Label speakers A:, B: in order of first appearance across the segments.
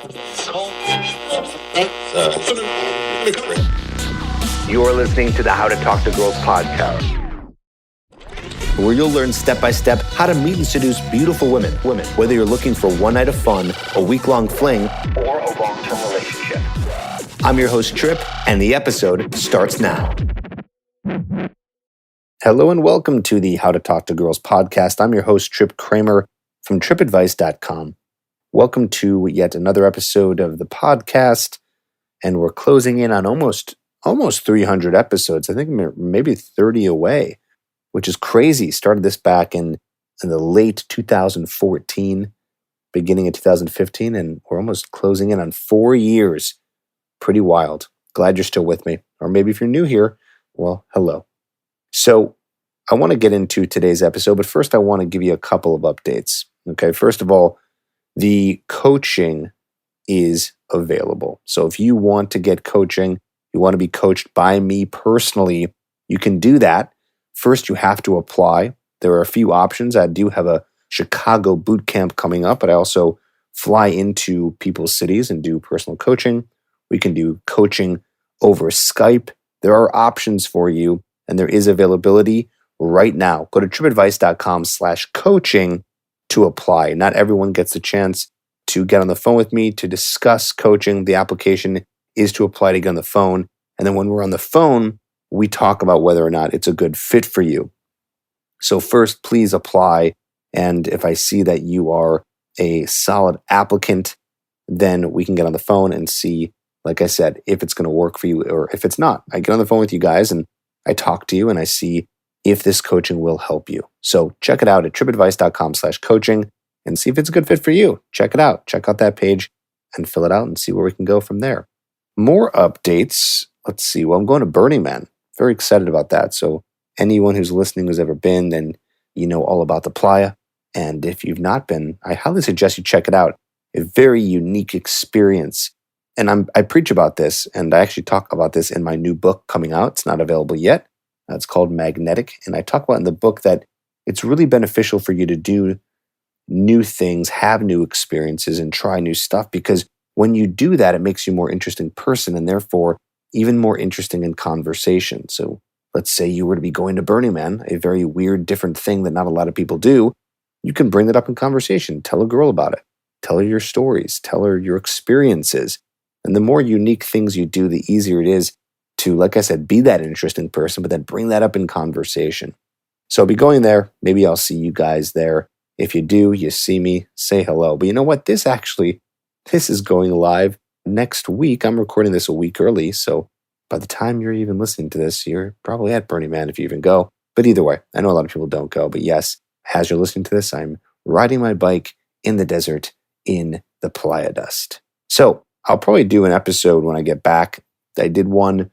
A: You're listening to the How to Talk to Girls podcast, where you'll learn step-by-step how to meet and seduce beautiful women. Whether you're looking for one night of fun, a week-long fling, or a long-term relationship. I'm your host, Trip, and the episode starts now. Hello and welcome to the How to Talk to Girls podcast. I'm your host, Trip Kramer from tripadvice.com. Welcome to yet another episode of the podcast, and we're closing in on almost 300 episodes. I think maybe 30 away, which is crazy. Started this back in the late 2014, beginning of 2015, and we're almost closing in on 4 years. Pretty wild. Glad you're still with me. Or maybe if you're new here, well, hello. So I want to get into today's episode, but first I want to give you a couple of updates. Okay, first of all, the coaching is available. So if you want to get coaching, you want to be coached by me personally, you can do that. First, you have to apply. There are a few options. I do have a Chicago boot camp coming up, but I also fly into people's cities and do personal coaching. We can do coaching over Skype. There are options for you, and there is availability right now. Go to tripadvice.com/coaching to apply. Not everyone gets the chance to get on the phone with me to discuss coaching. The application is to apply to get on the phone. And then when we're on the phone, we talk about whether or not it's a good fit for you. So first, please apply. And if I see that you are a solid applicant, then we can get on the phone and see, like I said, if it's going to work for you or if it's not. I get on the phone with you guys and I talk to you and I see if this coaching will help you. So check it out at tripadvice.com/coaching and see if it's a good fit for you. Check it out. Check out that page and fill it out and see where we can go from there. More updates. Let's see. Well, I'm going to Burning Man. Very excited about that. So anyone who's listening who's ever been, then you know all about the playa. And if you've not been, I highly suggest you check it out. A very unique experience. And I preach about this, and I actually talk about this in my new book coming out. It's not available yet. It's called Magnetic. And I talk about in the book that it's really beneficial for you to do new things, have new experiences, and try new stuff, because when you do that, it makes you a more interesting person and therefore even more interesting in conversation. So let's say you were to be going to Burning Man, a very weird, different thing that not a lot of people do. You can bring that up in conversation. Tell a girl about it. Tell her your stories. Tell her your experiences. And the more unique things you do, the easier it is to, like I said, be that interesting person, but then bring that up in conversation. So I'll be going there. Maybe I'll see you guys there. If you do, you see me, say hello. But you know what? This is going live next week. I'm recording this a week early. So by the time you're even listening to this, you're probably at Burning Man if you even go. But either way, I know a lot of people don't go. But yes, as you're listening to this, I'm riding my bike in the desert in the playa dust. So I'll probably do an episode when I get back. I did one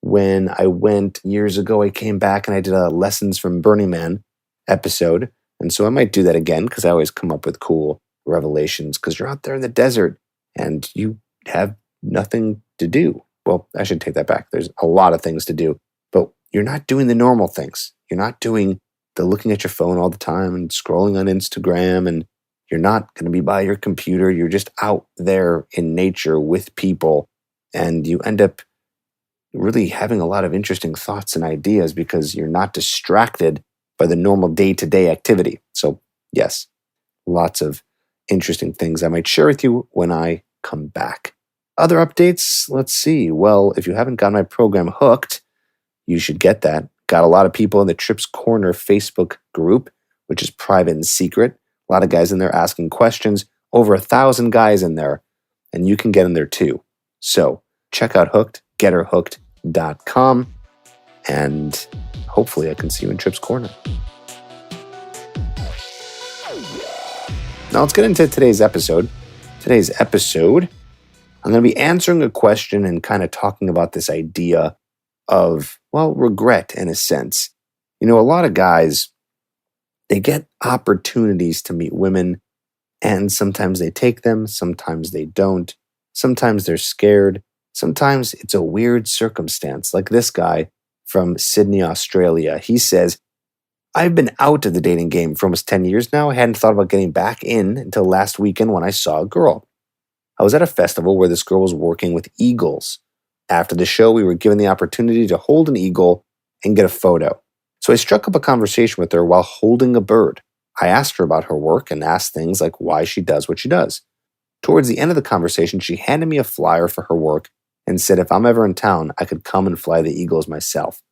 A: when I went years ago. I came back and I did a Lessons from Burning Man episode. And so I might do that again because I always come up with cool revelations because you're out there in the desert and you have nothing to do. Well, I should take that back. There's a lot of things to do, but you're not doing the normal things. You're not doing the looking at your phone all the time and scrolling on Instagram, and you're not going to be by your computer. You're just out there in nature with people, and you end up really having a lot of interesting thoughts and ideas because you're not distracted by the normal day-to-day activity. So yes, lots of interesting things I might share with you when I come back. Other updates, let's see. Well, if you haven't got my program Hooked, you should get that. Got a lot of people in the Trips Corner Facebook group, which is private and secret. A lot of guys in there asking questions. Over 1,000 guys in there, and you can get in there too. So check out Hooked, getherhooked.com, and hopefully I can see you in Trips Corner. Now let's get into today's episode. I'm going to be answering a question and kind of talking about this idea of, well, regret in a sense. You know, a lot of guys, they get opportunities to meet women, and sometimes they take them, sometimes they don't. Sometimes they're scared. Sometimes it's a weird circumstance, like this guy from Sydney, Australia. He says, I've been out of the dating game for almost 10 years now. I hadn't thought about getting back in until last weekend when I saw a girl. I was at a festival where this girl was working with eagles. After the show, we were given the opportunity to hold an eagle and get a photo. So I struck up a conversation with her while holding a bird. I asked her about her work and asked things like why she does what she does. Towards the end of the conversation, she handed me a flyer for her work and said if I'm ever in town, I could come and fly the eagles myself.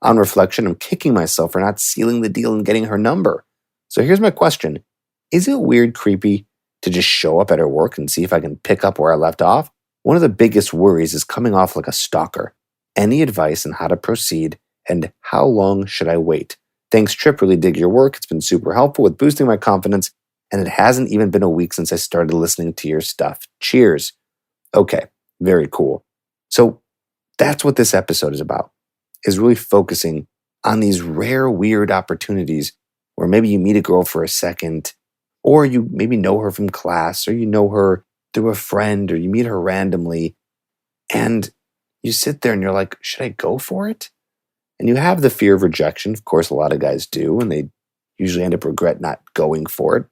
A: On reflection, I'm kicking myself for not sealing the deal and getting her number. So here's my question. Is it weird, creepy to just show up at her work and see if I can pick up where I left off? One of the biggest worries is coming off like a stalker. Any advice on how to proceed and how long should I wait? Thanks, Trip. Really dig your work. It's been super helpful with boosting my confidence, and it hasn't even been a week since I started listening to your stuff. Cheers. Okay, very cool. So that's what this episode is about, is really focusing on these rare, weird opportunities where maybe you meet a girl for a second, or you maybe know her from class, or you know her through a friend, or you meet her randomly, and you sit there and you're like, should I go for it? And you have the fear of rejection. Of course, a lot of guys do, and they usually end up regret not going for it.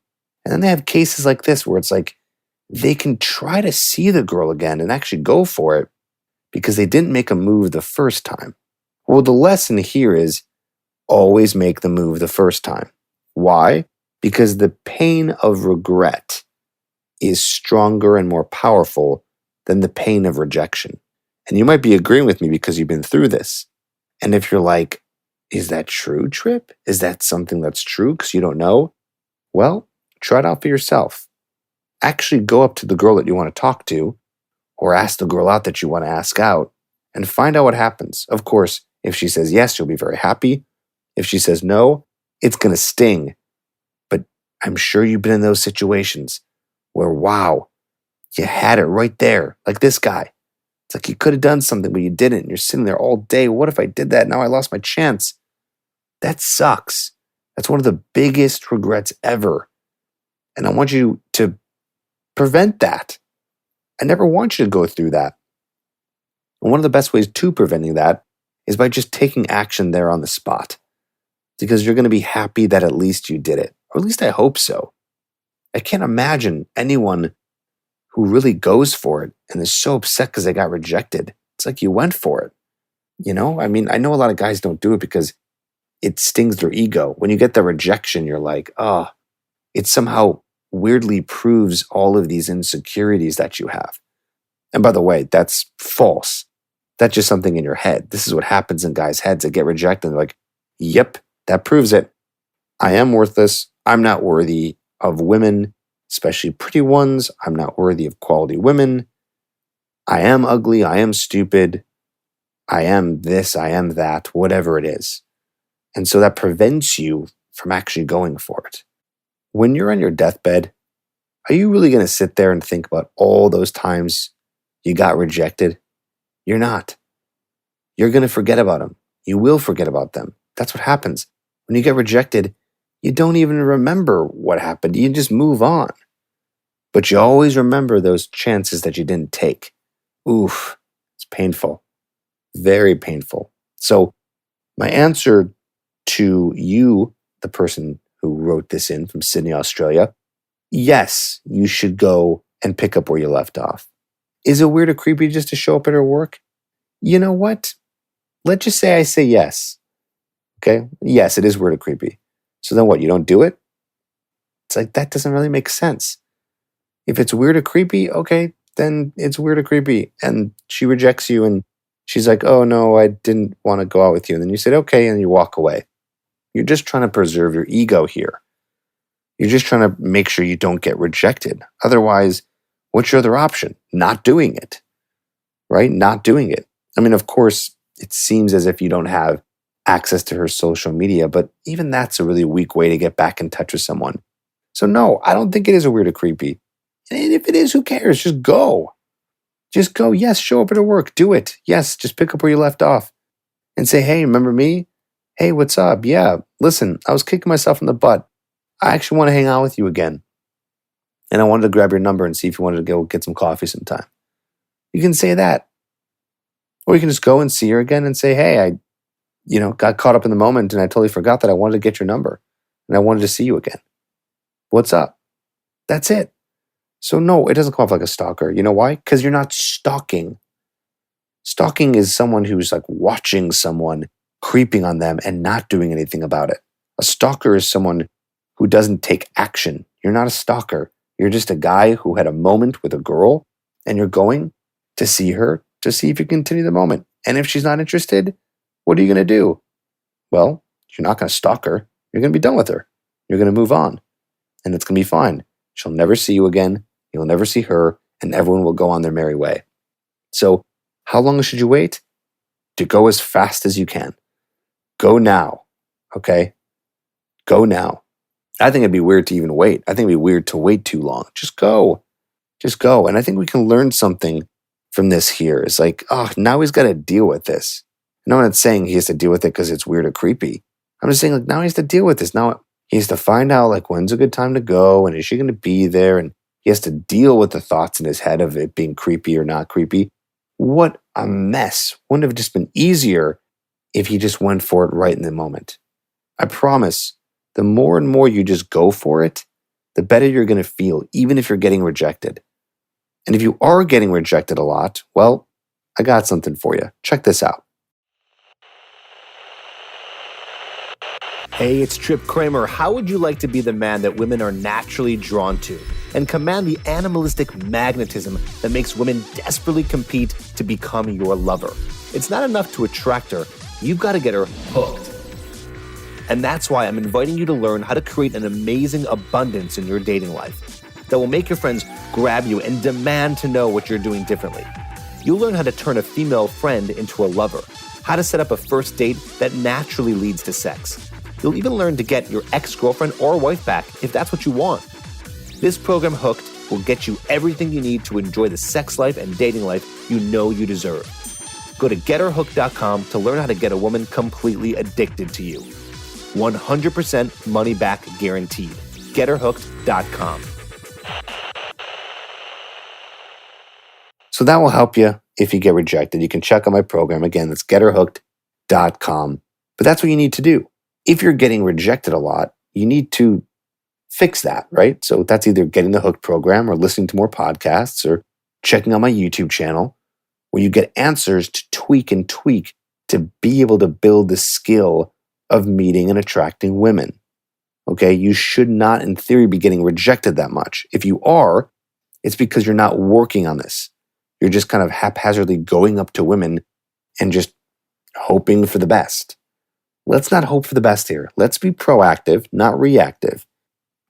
A: And then they have cases like this where it's like they can try to see the girl again and actually go for it because they didn't make a move the first time. Well, the lesson here is always make the move the first time. Why? Because the pain of regret is stronger and more powerful than the pain of rejection. And you might be agreeing with me because you've been through this. And if you're like, is that true, Trip? Is that something that's true because you don't know? Well, try it out for yourself. Actually go up to the girl that you want to talk to or ask the girl out that you want to ask out and find out what happens. Of course, if she says yes, you'll be very happy. If she says no, it's going to sting. But I'm sure you've been in those situations where, wow, you had it right there, like this guy. It's like you could have done something, but you didn't. And you're sitting there all day. What if I did that? Now I lost my chance. That sucks. That's one of the biggest regrets ever. And I want you to prevent that. I never want you to go through that. And one of the best ways to preventing that is by just taking action there on the spot. Because you're going to be happy that at least you did it. Or at least I hope so. I can't imagine anyone who really goes for it and is so upset because they got rejected. It's like you went for it. You know, I mean, I know a lot of guys don't do it because it stings their ego. When you get the rejection, you're like, oh, it somehow weirdly proves all of these insecurities that you have. And by the way, that's false. That's just something in your head. This is what happens in guys' heads that get rejected. They're like, yep, that proves it. I am worthless. I'm not worthy of women, especially pretty ones. I'm not worthy of quality women. I am ugly. I am stupid. I am this. I am that, whatever it is. And so that prevents you from actually going for it. When you're on your deathbed, are you really going to sit there and think about all those times you got rejected? You're not. You're going to forget about them. You will forget about them. That's what happens. When you get rejected, you don't even remember what happened. You just move on. But you always remember those chances that you didn't take. Oof, it's painful. Very painful. So my answer to you, the person who wrote this in from Sydney, Australia, yes, you should go and pick up where you left off. Is it weird or creepy just to show up at her work? You know what? Let's just say I say yes. Okay? Yes, it is weird or creepy. So then what? You don't do it? It's like, that doesn't really make sense. If it's weird or creepy, okay, then it's weird or creepy. And she rejects you and she's like, oh no, I didn't want to go out with you. And then you said, okay, and you walk away. You're just trying to preserve your ego here. You're just trying to make sure you don't get rejected. Otherwise, what's your other option? Not doing it, right? Not doing it. I mean, of course, it seems as if you don't have access to her social media, but even that's a really weak way to get back in touch with someone. So no, I don't think it is a weird or creepy. And if it is, who cares? Just go. Just go. Yes, show up at her work. Do it. Yes, just pick up where you left off and say, hey, remember me? Hey, what's up? Yeah, listen, I was kicking myself in the butt. I actually want to hang out with you again. And I wanted to grab your number and see if you wanted to go get some coffee sometime. You can say that. Or you can just go and see her again and say, hey, I got caught up in the moment and I totally forgot that I wanted to get your number and I wanted to see you again. What's up? That's it. So no, it doesn't come off like a stalker. You know why? Because you're not stalking. Stalking is someone who's like watching someone, creeping on them and not doing anything about it. A stalker is someone who doesn't take action. You're not a stalker. You're just a guy who had a moment with a girl and you're going to see her to see if you continue the moment. And if she's not interested, what are you going to do? Well, you're not going to stalk her. You're going to be done with her. You're going to move on and it's going to be fine. She'll never see you again. You'll never see her and everyone will go on their merry way. So how long should you wait? To go as fast as you can. Go now. Okay? Go now. I think it'd be weird to even wait. I think it'd be weird to wait too long. Just go. Just go. And I think we can learn something from this here. It's like, oh, now he's got to deal with this. And I'm not saying he has to deal with it because it's weird or creepy. I'm just saying, like, now he has to deal with this. Now he has to find out, like, when's a good time to go and is she going to be there? And he has to deal with the thoughts in his head of it being creepy or not creepy. What a mess. Wouldn't it have just been easier if he just went for it right in the moment? I promise, the more and more you just go for it, the better you're going to feel, even if you're getting rejected. And if you are getting rejected a lot, well, I got something for you. Check this out.
B: Hey, it's Trip Kramer. How would you like to be the man that women are naturally drawn to and command the animalistic magnetism that makes women desperately compete to become your lover? It's not enough to attract her. You've got to get her hooked. And that's why I'm inviting you to learn how to create an amazing abundance in your dating life that will make your friends grab you and demand to know what you're doing differently. You'll learn how to turn a female friend into a lover, how to set up a first date that naturally leads to sex. You'll even learn to get your ex-girlfriend or wife back if that's what you want. This program, Hooked, will get you everything you need to enjoy the sex life and dating life you know you deserve. Go to GetHerHooked.com to learn how to get a woman completely addicted to you. 100% money back guaranteed. GetHerHooked.com.
A: So that will help you if you get rejected. You can check out my program. Again, that's GetHerHooked.com. But that's what you need to do. If you're getting rejected a lot, you need to fix that, right? So that's either getting the Hooked program or listening to more podcasts or checking out my YouTube channel where you get answers to tweak to be able to build the skill of meeting and attracting women. Okay, you should not, in theory, be getting rejected that much. If you are, it's because you're not working on this. You're just kind of haphazardly going up to women and just hoping for the best. Let's not hope for the best here. Let's be proactive, not reactive.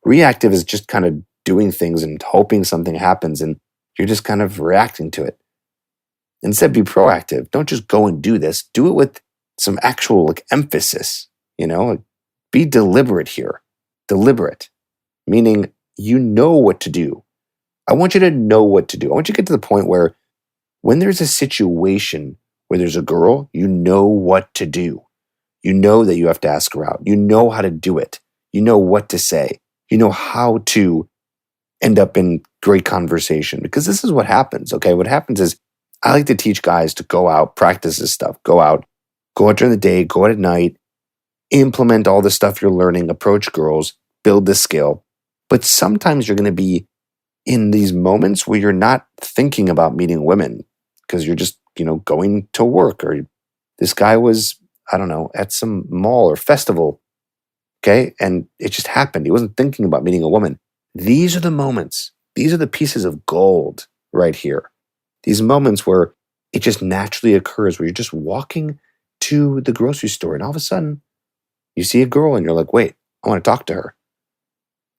A: Reactive is just kind of doing things and hoping something happens and you're just kind of reacting to it. Instead, be proactive. Don't just go and do this. Do it with some actual emphasis, Be deliberate here. Deliberate, meaning you know what to do. I want you to know what to do. I want you to get to the point where when there's a situation where there's a girl, you know what to do. You know that you have to ask her out. You know how to do it. You know what to say. You know how to end up in great conversation because this is what happens, okay? What happens is I like to teach guys to go out, practice this stuff, go out during the day, go out at night, implement all the stuff you're learning, approach girls, build the skill. But sometimes you're going to be in these moments where you're not thinking about meeting women because you're just, going to work or this guy was, I don't know, at some mall or festival, okay? And it just happened. He wasn't thinking about meeting a woman. These are the moments. These are the pieces of gold right here. These moments where it just naturally occurs, where you're just walking to the grocery store and all of a sudden you see a girl and you're like, wait, I want to talk to her.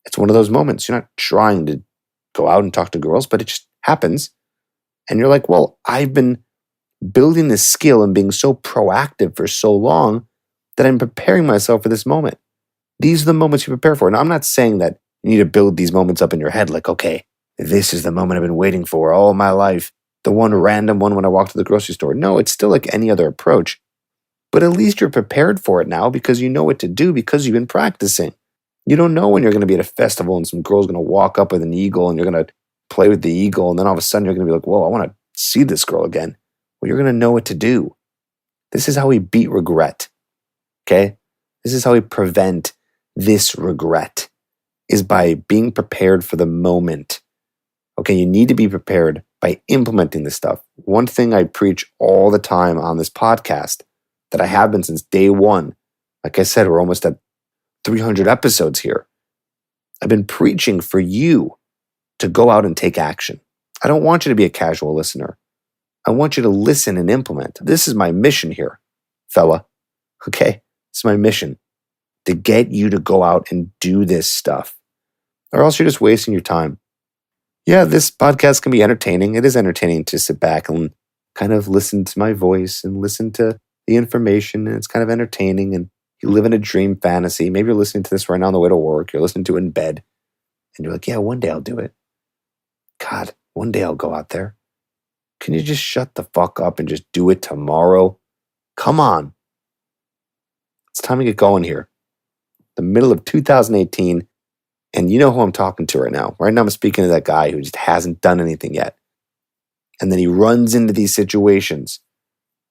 A: It's one of those moments. You're not trying to go out and talk to girls, but it just happens. And you're like, well, I've been building this skill and being so proactive for so long that I'm preparing myself for this moment. These are the moments you prepare for. Now, I'm not saying that you need to build these moments up in your head like, okay, this is the moment I've been waiting for all my life. The one random one when I walk to the grocery store. No, it's still like any other approach. But at least you're prepared for it now because you know what to do because you've been practicing. You don't know when you're going to be at a festival and some girl's going to walk up with an eagle and you're going to play with the eagle and then all of a sudden you're going to be like, whoa, I want to see this girl again. Well, you're going to know what to do. This is how we beat regret. Okay? This is how we prevent this regret is by being prepared for the moment. Okay, you need to be prepared by implementing this stuff. One thing I preach all the time on this podcast that I have been since day one, like I said, we're almost at 300 episodes here. I've been preaching for you to go out and take action. I don't want you to be a casual listener. I want you to listen and implement. This is my mission here, fella. Okay? It's my mission to get you to go out and do this stuff, or else you're just wasting your time. Yeah, this podcast can be entertaining. It is entertaining to sit back and kind of listen to my voice and listen to the information, and it's kind of entertaining, and you live in a dream fantasy. Maybe you're listening to this right now on the way to work. You're listening to it in bed, and you're like, yeah, one day I'll do it. God, one day I'll go out there. Can you just shut the fuck up and just do it tomorrow? Come on. It's time to get going here. The middle of 2018, and you know who I'm talking to right now. Right now I'm speaking to that guy who just hasn't done anything yet. And then he runs into these situations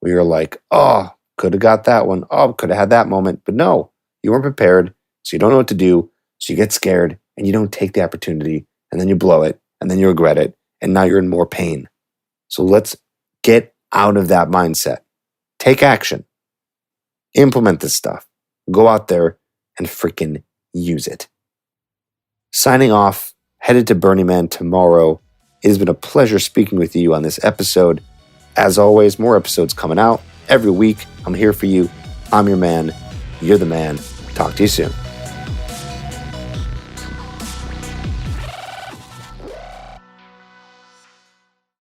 A: where you're like, oh, could have got that one. Oh, could have had that moment. But no, you weren't prepared, so you don't know what to do. So you get scared and you don't take the opportunity, and then you blow it, and then you regret it, and now you're in more pain. So let's get out of that mindset. Take action. Implement this stuff. Go out there and freaking use it. Signing off, headed to Burning Man tomorrow. It has been a pleasure speaking with you on this episode. As always, more episodes coming out every week. I'm here for you. I'm your man. You're the man. Talk to you soon.